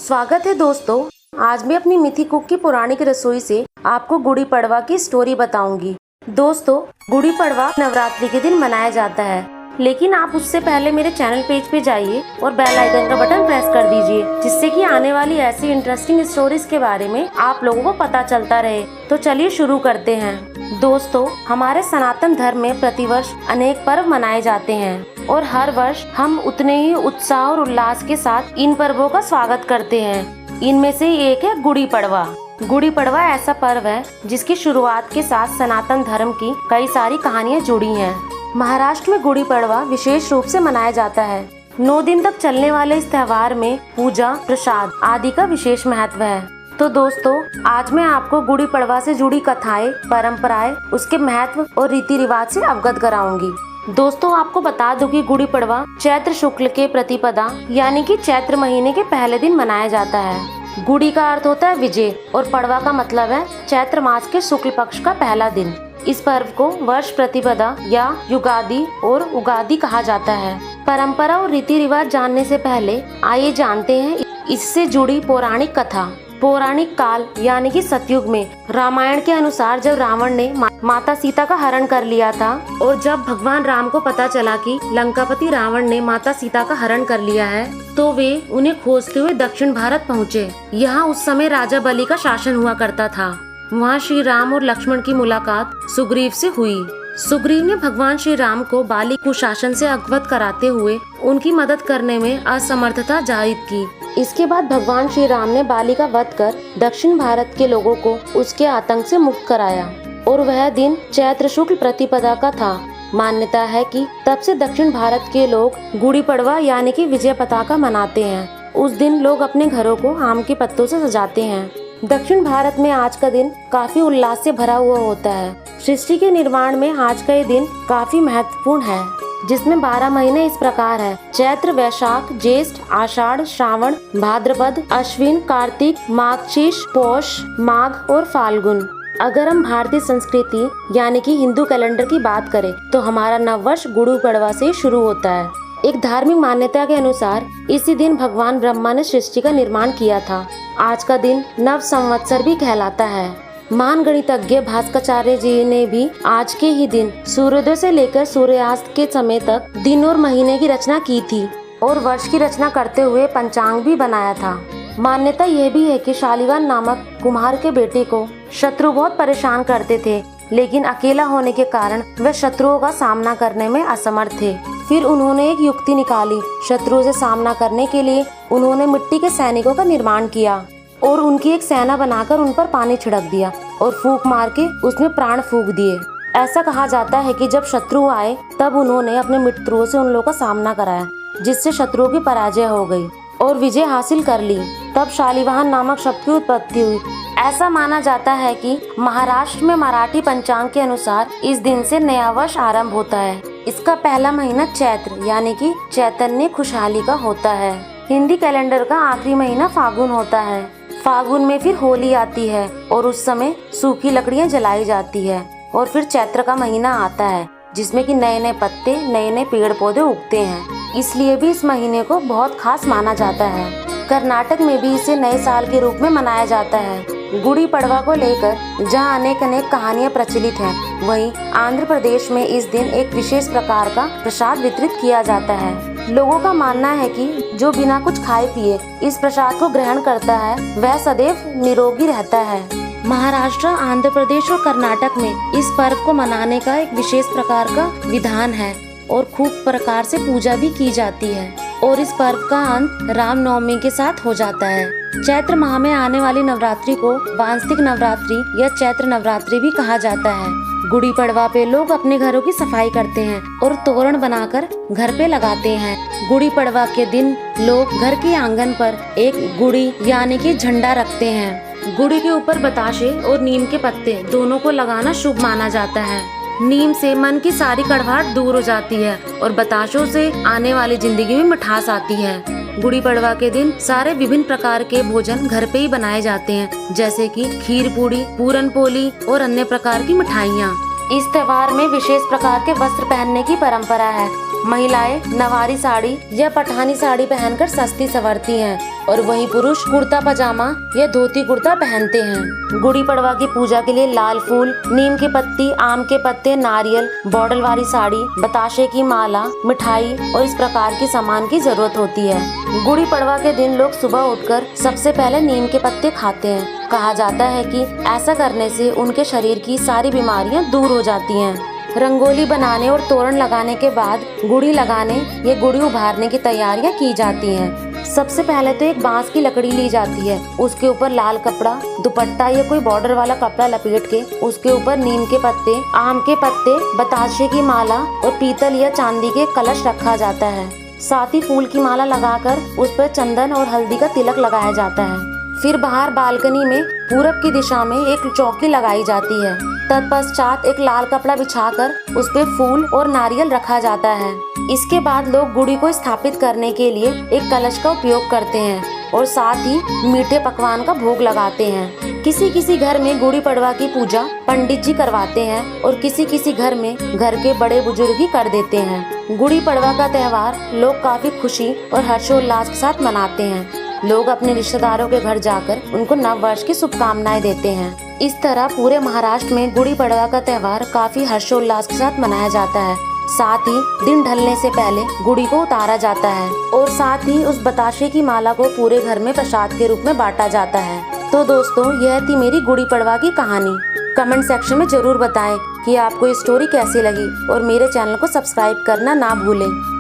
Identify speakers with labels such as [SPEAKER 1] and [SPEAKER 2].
[SPEAKER 1] स्वागत है दोस्तों। आज मैं अपनी मिथि कुक की पौराणिक रसोई से आपको गुड़ी पड़वा की स्टोरी बताऊंगी। दोस्तों, गुड़ी पड़वा नवरात्रि के दिन मनाया जाता है, लेकिन आप उससे पहले मेरे चैनल पेज पे जाइए और बेल आइकन का बटन प्रेस कर दीजिए, जिससे कि आने वाली ऐसी इंटरेस्टिंग स्टोरीज के बारे में आप लोगों को पता चलता रहे। तो चलिए शुरू करते हैं। दोस्तों, हमारे सनातन धर्म में प्रतिवर्ष अनेक पर्व मनाए जाते हैं और हर वर्ष हम उतने ही उत्साह और उल्लास के साथ इन पर्वों का स्वागत करते हैं। इनमें से एक है गुड़ी पड़वा। गुड़ी पड़वा ऐसा पर्व है जिसकी शुरुआत के साथ सनातन धर्म की कई सारी कहानियाँ जुड़ी हैं। महाराष्ट्र में गुड़ी पड़वा विशेष रूप से मनाया जाता है। 9 दिन तक चलने वाले इस त्योहार में पूजा, प्रसाद आदि का विशेष महत्व है। तो दोस्तों, आज मैं आपको गुड़ी पड़वा से जुड़ी कथाएं, परंपराएं, उसके महत्व और रीति रिवाज से अवगत कराऊंगी। दोस्तों, आपको बता दूं कि गुड़ी पड़वा चैत्र शुक्ल के प्रतिपदा यानी कि चैत्र महीने के पहले दिन मनाया जाता है। गुड़ी का अर्थ होता है विजय और पड़वा का मतलब है चैत्र मास के शुक्ल पक्ष का पहला दिन। इस पर्व को वर्ष प्रतिपदा या युगादि और उगादि कहा जाता है। परंपरा और रीति रिवाज जानने से पहले आइए जानते हैं इससे जुड़ी पौराणिक कथा। पौराणिक काल यानी कि सतयुग में रामायण के अनुसार जब रावण ने माता सीता का हरण कर लिया था और जब भगवान राम को पता चला कि लंकापति रावण ने माता सीता का हरण कर लिया है, तो वे उन्हें खोजते हुए दक्षिण भारत पहुँचे। यहाँ उस समय राजा बलि का शासन हुआ करता था। वहाँ श्री राम और लक्ष्मण की मुलाकात सुग्रीव से हुई। सुग्रीव ने भगवान श्री राम को बाली कुशासन से अवगत कराते हुए उनकी मदद करने में असमर्थता जाहिर की। इसके बाद भगवान श्री राम ने बाली का वध कर दक्षिण भारत के लोगों को उसके आतंक से मुक्त कराया और वह दिन चैत्र शुक्ल प्रतिपदा का था। मान्यता है कि तब से दक्षिण भारत के लोग गुड़ी पड़वा यानी कि विजय पताका मनाते हैं। उस दिन लोग अपने घरों को आम के पत्तों से सजाते हैं। दक्षिण भारत में आज का दिन काफी उल्लास से भरा हुआ होता है। सृष्टि के निर्माण में आज का ये दिन काफी महत्वपूर्ण है, जिसमें 12 महीने इस प्रकार है: चैत्र, वैशाख, ज्येष्ठ, आषाढ़, श्रावण, भाद्रपद, अश्विन, कार्तिक, माघशीर्ष, पौष, माघ और फाल्गुन। अगर हम भारतीय संस्कृति यानी कि हिंदू कैलेंडर की बात करें तो हमारा नववर्ष गुड़ी पड़वा से शुरू होता है। एक धार्मिक मान्यता के अनुसार इसी दिन भगवान ब्रह्मा ने सृष्टि का निर्माण किया था। आज का दिन नव संवत्सर भी कहलाता है। महान गणितज्ञ भास्कराचार्य जी ने भी आज के ही दिन सूर्योदय से लेकर सूर्यास्त के समय तक दिन और महीने की रचना की थी और वर्ष की रचना करते हुए पंचांग भी बनाया था। मान्यता यह भी है कि शालिवाहन नामक कुम्हार के बेटे को शत्रु बहुत परेशान करते थे, लेकिन अकेला होने के कारण वह शत्रुओं का सामना करने में असमर्थ थे। फिर उन्होंने एक युक्ति निकाली। शत्रुओं से सामना करने के लिए उन्होंने मिट्टी के सैनिकों का निर्माण किया और उनकी एक सेना बनाकर उन पर पानी छिड़क दिया और फूंक मार के उसमें प्राण फूंक दिए। ऐसा कहा जाता है कि जब शत्रु आए तब उन्होंने अपने मित्रों से उन लोगों का सामना कराया, जिससे शत्रुओं की पराजय हो गई और विजय हासिल कर ली। तब शालिवाहन नामक शब्द की उत्पत्ति हुई। ऐसा माना जाता है कि महाराष्ट्र में मराठी पंचांग के अनुसार इस दिन से नया वर्ष आरंभ होता है। इसका पहला महीना चैत्र यानी कि चैतन्य खुशहाली का होता है। हिंदी कैलेंडर का आखिरी महीना फागुन होता है। फागुन में फिर होली आती है और उस समय सूखी लकड़ियां जलाई जाती है और फिर चैत्र का महीना आता है, जिसमें कि नए नए पत्ते, नए नए पेड़ पौधे उगते हैं। इसलिए भी इस महीने को बहुत खास माना जाता है। कर्नाटक में भी इसे नए साल के रूप में मनाया जाता है। गुड़ी पड़वा को लेकर जहाँ अनेक कहानियाँ प्रचलित हैं, वहीं आंध्र प्रदेश में इस दिन एक विशेष प्रकार का प्रसाद वितरित किया जाता है। लोगों का मानना है कि जो बिना कुछ खाए पिए इस प्रसाद को ग्रहण करता है वह सदैव निरोगी रहता है। महाराष्ट्र, आंध्र प्रदेश और कर्नाटक में इस पर्व को मनाने का एक विशेष प्रकार का विधान है और खूब प्रकार से पूजा भी की जाती है और इस पर्व का अंत रामनवमी के साथ हो जाता है। चैत्र माह में आने वाली नवरात्रि को वांशिक नवरात्रि या चैत्र नवरात्रि भी कहा जाता है। गुड़ी पड़वा पे लोग अपने घरों की सफाई करते हैं और तोरण बनाकर घर पे लगाते हैं। गुड़ी पड़वा के दिन लोग घर के आंगन पर एक गुड़ी यानी कि झंडा रखते हैं। गुड़ी के ऊपर बताशे और नीम के पत्ते दोनों को लगाना शुभ माना जाता है। नीम से मन की सारी कड़वाहट दूर हो जाती है और बताशों से आने वाली जिंदगी में मिठास आती है। गुड़ी पड़वा के दिन सारे विभिन्न प्रकार के भोजन घर पे ही बनाए जाते हैं, जैसे कि खीर पूड़ी, पूरन पोली और अन्य प्रकार की मिठाइयाँ। इस त्योहार में विशेष प्रकार के वस्त्र पहनने की परंपरा है। महिलाएं नवारी साड़ी या पठानी साड़ी पहनकर सस्ती संवरती हैं और वहीं पुरुष कुर्ता पजामा या धोती कुर्ता पहनते हैं। गुड़ी पड़वा की पूजा के लिए लाल फूल, नीम की पत्ती, आम के पत्ते, नारियल, बॉर्डर वाली साड़ी, बताशे की माला, मिठाई और इस प्रकार के सामान की जरूरत होती है। गुड़ी पड़वा के दिन लोग सुबह उठकर सबसे पहले नीम के पत्ते खाते हैं। कहा जाता है कि ऐसा करने से उनके शरीर की सारी बीमारियां दूर हो जाती हैं। रंगोली बनाने और तोरण लगाने के बाद गुड़ी लगाने या गुड़ी उभारने की तैयारियां की जाती हैं। सबसे पहले तो एक बांस की लकड़ी ली जाती है, उसके ऊपर लाल कपड़ा, दुपट्टा या कोई बॉर्डर वाला कपड़ा लपेट के उसके ऊपर नीम के पत्ते, आम के पत्ते, बताशे की माला और पीतल या चांदी के कलश रखा जाता है। साथ ही फूल की माला लगाकर उस पर चंदन और हल्दी का तिलक लगाया जाता है। फिर बाहर बालकनी में पूरब की दिशा में एक चौकी लगाई जाती है। तत्पश्चात एक लाल कपड़ा बिछाकर उस पे फूल और नारियल रखा जाता है। इसके बाद लोग गुड़ी को स्थापित करने के लिए एक कलश का उपयोग करते हैं और साथ ही मीठे पकवान का भोग लगाते हैं। किसी किसी घर में गुड़ी पड़वा की पूजा पंडित जी करवाते हैं और किसी किसी घर में घर के बड़े बुजुर्ग ही कर देते हैं। गुड़ी पड़वा का त्योहार लोग काफी खुशी और हर्षोल्लास के साथ मनाते हैं। लोग अपने रिश्तेदारों के घर जाकर उनको नव वर्ष की शुभकामनाएं देते हैं। इस तरह पूरे महाराष्ट्र में गुड़ी पड़वा का त्योहार काफी हर्षोल्लास के साथ मनाया जाता है। साथ ही दिन ढलने से पहले गुड़ी को उतारा जाता है और साथ ही उस बताशे की माला को पूरे घर में प्रसाद के रूप में बांटा जाता है। तो दोस्तों, यह थी मेरी गुड़ी पड़वा की कहानी। कमेंट सेक्शन में जरूर बताएं कि आपको ये स्टोरी कैसी लगी और मेरे चैनल को सब्सक्राइब करना ना भूलें।